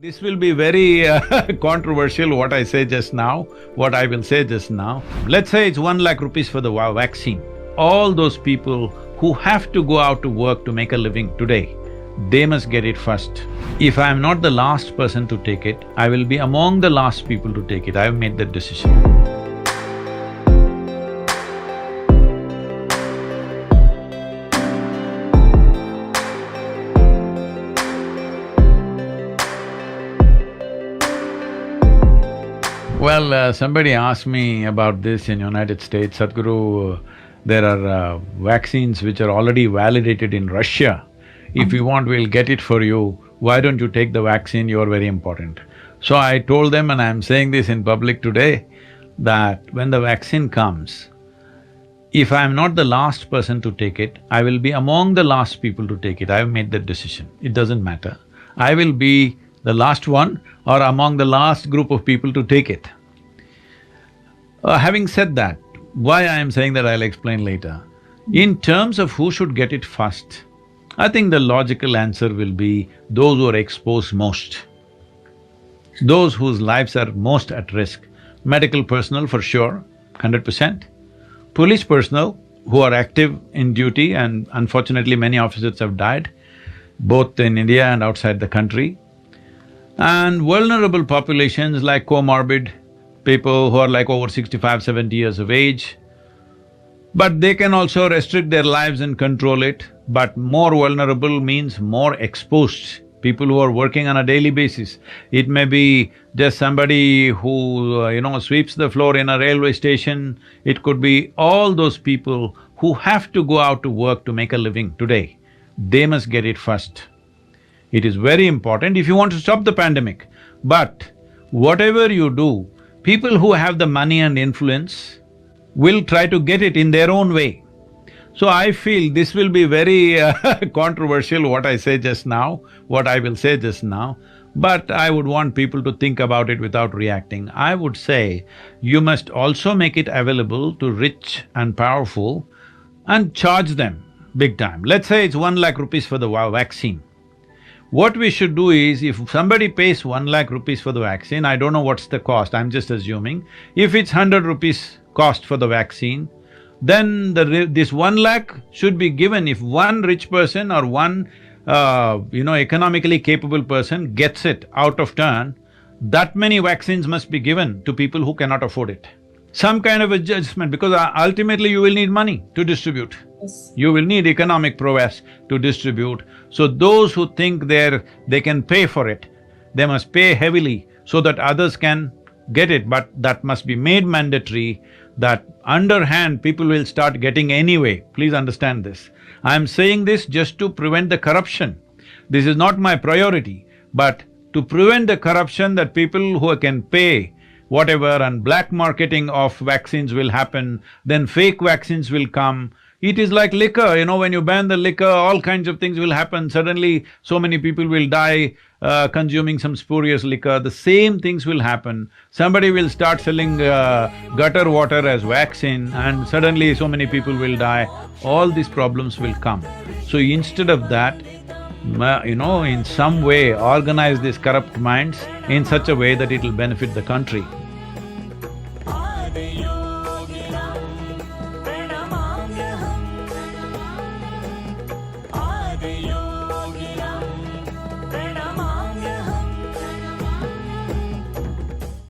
This will be very controversial what I say just now, what I will say just now. Let's say it's 1 lakh rupees for the vaccine. All those people who have to go out to work to make a living today, they must get it first. If I am not the last person to take it, I will be among the last people to take it. I have made that decision. Well, somebody asked me about this in United States, Sadhguru, there are vaccines which are already validated in Russia. If you want, we'll get it for you. Why don't you take the vaccine? You're very important. So I told them, and I'm saying this in public today, that when the vaccine comes, if I'm not the last person to take it, I will be among the last people to take it. I've made that decision. It doesn't matter. I will be the last one or among the last group of people to take it. Having said that, why I am saying that I'll explain later. In terms of who should get it first, I think the logical answer will be those who are exposed most, those whose lives are most at risk. Medical personnel for sure, 100%. Police personnel who are active in duty, and unfortunately many officers have died, both in India and outside the country. And vulnerable populations like comorbid people who are like over 65, 70 years of age, but they can also restrict their lives and control it. But more vulnerable means more exposed, people who are working on a daily basis. It may be just somebody who, sweeps the floor in a railway station. It could be all those people who have to go out to work to make a living today. They must get it first. It is very important if you want to stop the pandemic. But whatever you do, people who have the money and influence will try to get it in their own way. So I feel this will be very controversial what I say just now, what I will say just now, but I would want people to think about it without reacting. I would say you must also make it available to rich and powerful and charge them big time. Let's say it's 1 lakh rupees for the vaccine. What we should do is, if somebody pays 1 lakh rupees for the vaccine, I don't know what's the cost, I'm just assuming, if it's 100 rupees cost for the vaccine, then this 1 lakh should be given. If one rich person or one, economically capable person gets it out of turn, that many vaccines must be given to people who cannot afford it. Some kind of adjustment, because ultimately you will need money to distribute. Yes. You will need economic prowess to distribute. So those who think they can pay for it, they must pay heavily so that others can get it, but that must be made mandatory, that underhand people will start getting anyway. Please understand this. I'm saying this just to prevent the corruption. This is not my priority, but to prevent the corruption, that people who can pay whatever, and black marketing of vaccines will happen, then fake vaccines will come. It is like liquor, when you ban the liquor, all kinds of things will happen. Suddenly, so many people will die consuming some spurious liquor. The same things will happen. Somebody will start selling gutter water as vaccine, and suddenly so many people will die. All these problems will come. So instead of that, in some way organize these corrupt minds in such a way that it'll benefit the country.